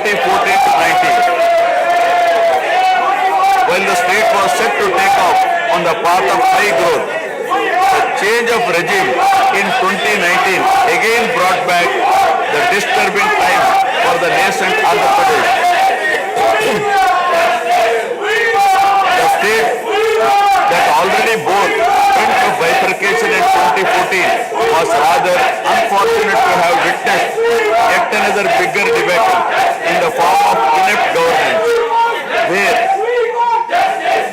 2014 to 19. While the state was set to take off on the path of high growth, the change of regime in 2019 again brought back the disturbing time for the nascent Andhra Pradesh. The state that already bore front of bifurcation in 2014 was rather unfortunate to have witnessed yet another bigger debacle in the form of inept governance, where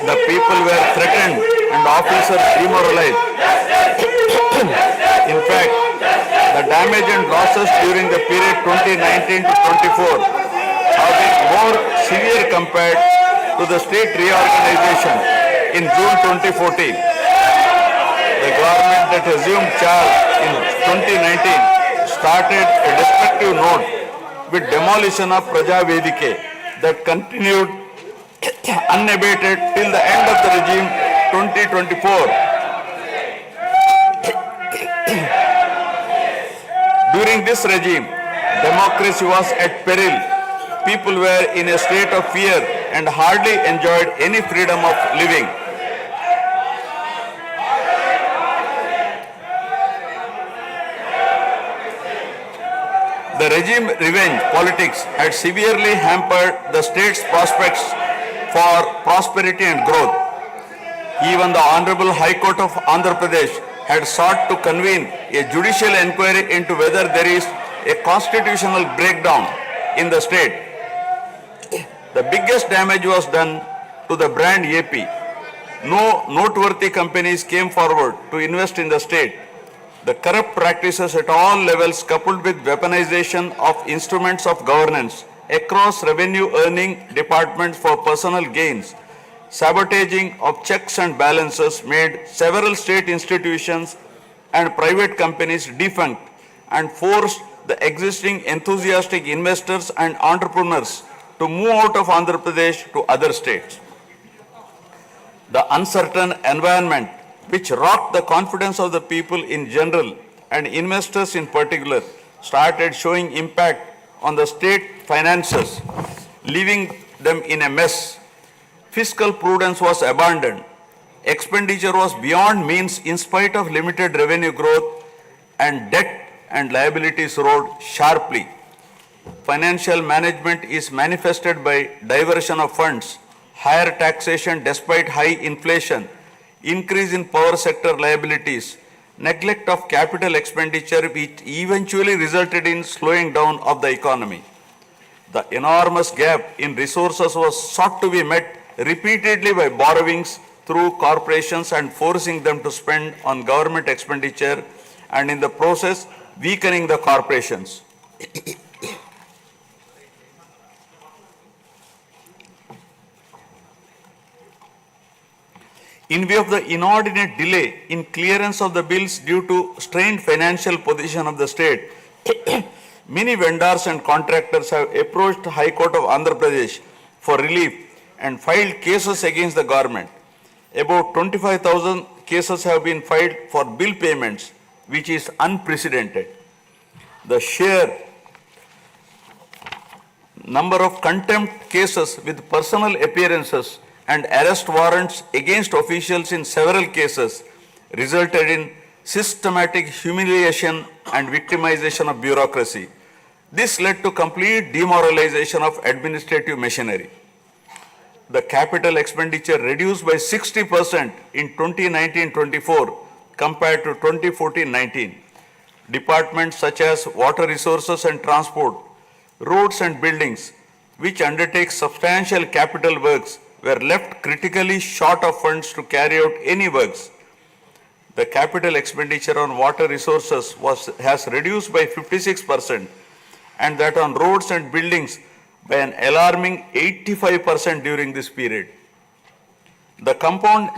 the people were threatened and officers demoralized. In fact, the damage and losses during the period 2019 to 24 have been more severe compared to the state reorganization in June 2014. The government that assumed charge in 2019 started a destructive note with demolition of Praja Vedike that continued unabated till the end of the regime 2024. During this regime, democracy was at peril. People were in a state of fear and hardly enjoyed any freedom of living. The regime revenge politics had severely hampered the state's prospects for prosperity and growth. Even the Honorable High Court of Andhra Pradesh had sought to convene a judicial inquiry into whether there is a constitutional breakdown in the state. The biggest damage was done to the brand AP. No noteworthy companies came forward to invest in the state. The corrupt practices at all levels, coupled with weaponization of instruments of governance across revenue earning departments for personal gains, sabotaging of checks and balances, made several state institutions and private companies defunct and forced the existing enthusiastic investors and entrepreneurs to move out of Andhra Pradesh to other states. The uncertain environment which rocked the confidence of the people in general and investors in particular started showing impact on the state finances, leaving them in a mess. Fiscal prudence was abandoned. Expenditure was beyond means in spite of limited revenue growth, and debt and liabilities rose sharply. Financial management is manifested by diversion of funds, higher taxation despite high inflation, increase in power sector liabilities, neglect of capital expenditure, which eventually resulted in slowing down of the economy. The enormous gap in resources was sought to be met repeatedly by borrowings through corporations and forcing them to spend on government expenditure, and in the process weakening the corporations. In view of the inordinate delay in clearance of the bills due to strained financial position of the state, many vendors and contractors have approached the High Court of Andhra Pradesh for relief and filed cases against the government. About 25,000 cases have been filed for bill payments, which is unprecedented. The sheer number of contempt cases with personal appearances and arrest warrants against officials in several cases resulted in systematic humiliation and victimization of bureaucracy. This led to complete demoralization of administrative machinery. The capital expenditure reduced by 60% in 2019-24 compared to 2014-19. Departments such as water resources and transport, roads and buildings, which undertake substantial capital works, were left critically short of funds to carry out any works. The capital expenditure on water resources has reduced by 56%, and that on roads and buildings by an alarming 85% during this period. The compound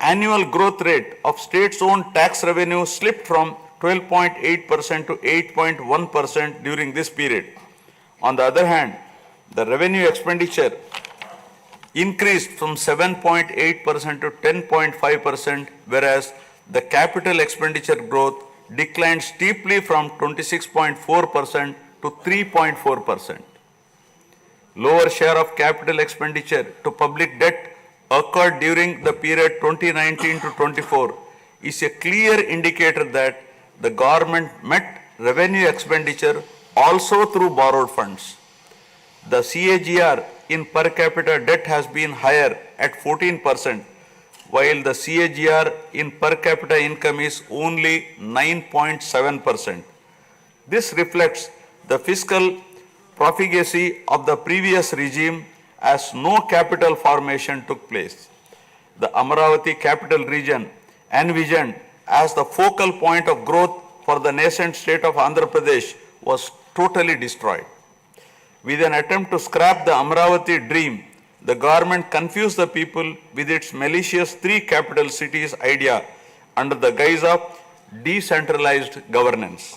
annual growth rate of state's own tax revenue slipped from 12.8% to 8.1% during this period. On the other hand, the revenue expenditure increased from 7.8% to 10.5%, whereas the capital expenditure growth declined steeply from 26.4% to 3.4%. lower share of capital expenditure to public debt occurred during the period 2019 to 24 is a clear indicator that the government met revenue expenditure also through borrowed funds. The CAGR in per capita debt has been higher at 14%, while the CAGR in per capita income is only 9.7%. This reflects the fiscal profligacy of the previous regime as no capital formation took place. The Amaravati capital region, envisioned as the focal point of growth for the nascent state of Andhra Pradesh, was totally destroyed. With an attempt to scrap the Amaravati dream, the government confused the people with its malicious three capital cities idea under the guise of decentralized governance.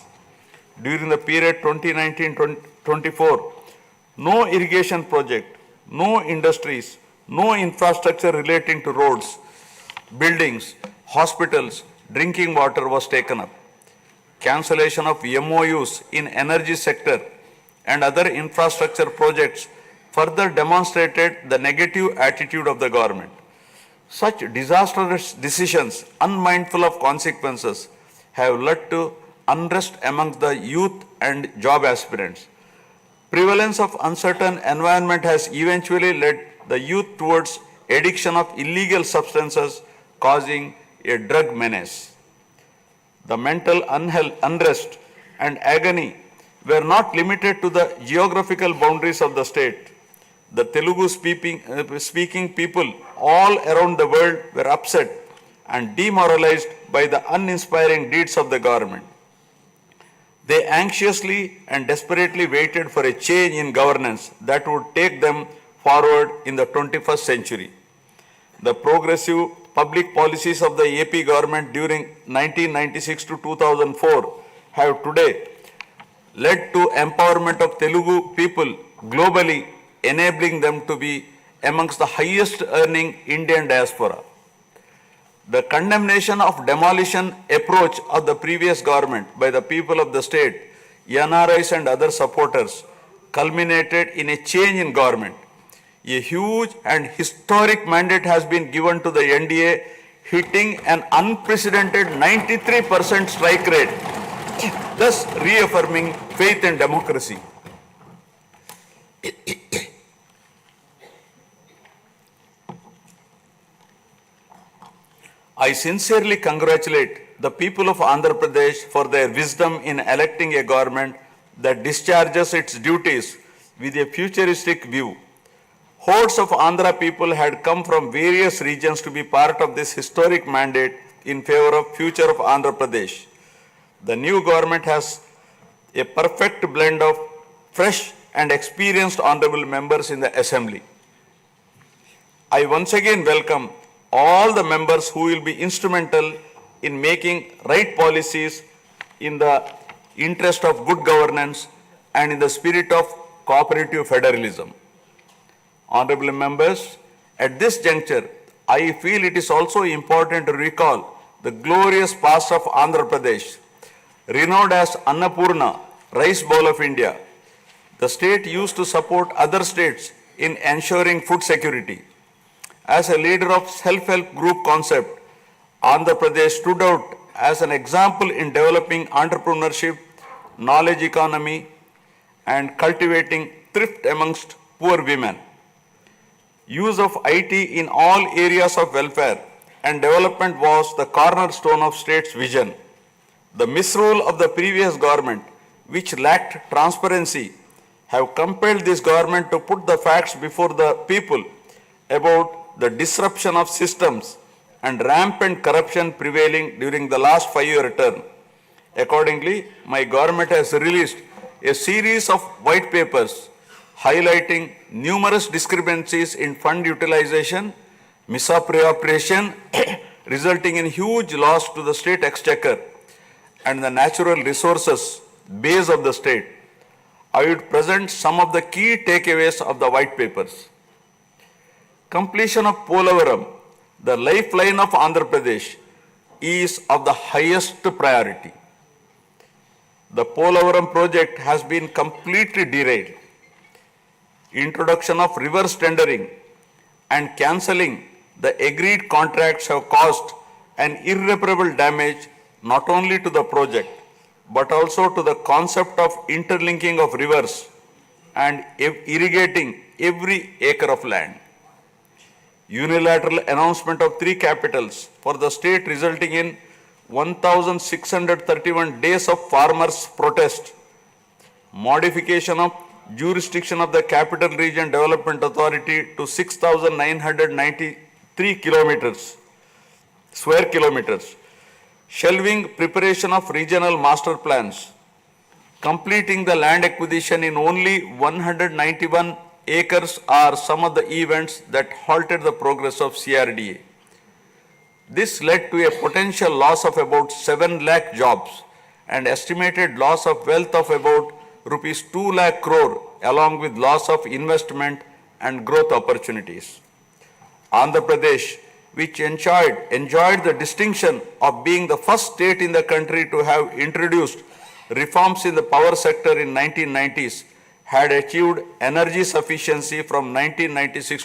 During the period 2019-24, no irrigation project, no industries, no infrastructure relating to roads, buildings, hospitals, drinking water was taken up. Cancellation of MOUs in energy sector and other infrastructure projects further demonstrated the negative attitude of the government. Such disastrous decisions, unmindful of consequences, have led to unrest among the youth and job aspirants. Prevalence of uncertain environment has eventually led the youth towards addiction of illegal substances, causing a drug menace. The mental unrest and agony were not limited to the geographical boundaries of the state. The Telugu speaking people all around the world were upset and demoralized by the uninspiring deeds of the government. They anxiously and desperately waited for a change in governance that would take them forward in the 21st century. The progressive public policies of the AP government during 1996 to 2004 have today led to empowerment of Telugu people globally, enabling them to be amongst the highest earning Indian diaspora. The condemnation of demolition approach of the previous government by the people of the state, NRIs and other supporters, culminated in a change in government. A huge and historic mandate has been given to the NDA, hitting an unprecedented 93% strike rate, thus reaffirming faith in democracy. I sincerely congratulate the people of Andhra Pradesh for their wisdom in electing a government that discharges its duties with a futuristic view. Hordes of Andhra people had come from various regions to be part of this historic mandate in favor of future of Andhra Pradesh. The new government has a perfect blend of fresh and experienced honorable members in the assembly. I once again welcome all the members who will be instrumental in making right policies in the interest of good governance and in the spirit of cooperative federalism. Honorable members, at this juncture, I feel it is also important to recall the glorious past of Andhra Pradesh, renowned as Annapurna, rice bowl of India. The state used to support other states in ensuring food security. As a leader of self-help group concept, Andhra Pradesh stood out as an example in developing entrepreneurship, knowledge economy, and cultivating thrift amongst poor women. Use of IT in all areas of welfare and development was the cornerstone of state's vision. The misrule of the previous government, which lacked transparency, have compelled this government to put the facts before the people about the disruption of systems and rampant corruption prevailing during the last 5-year term. Accordingly, my government has released a series of white papers highlighting numerous discrepancies in fund utilization, misappropriation, resulting in huge loss to the state exchequer and the natural resources base of the state. I would present some of the key takeaways of the white papers. Completion of Polavaram, the lifeline of Andhra Pradesh, is of the highest priority. The Polavaram project has been completely derailed. introduction of reverse tendering, and cancelling the agreed contracts have caused an irreparable damage not only to the project but also to the concept of interlinking of rivers and irrigating every acre of land. Unilateral announcement of 3 capitals for the state resulting in 1,631 days of farmers' protest. Modification of jurisdiction of the Capital Region Development Authority to 6,993 square kilometers. Shelving preparation of regional master plans. Completing the land acquisition in only 191 acres are some of the events that halted the progress of CRDA. This led to a potential loss of about 7 lakh jobs and estimated loss of wealth of about rupees 2 lakh crore along with loss of investment and growth opportunities. Andhra Pradesh, which enjoyed the distinction of being the first state in the country to have introduced reforms in the power sector in 1990s, had achieved energy sufficiency from 1996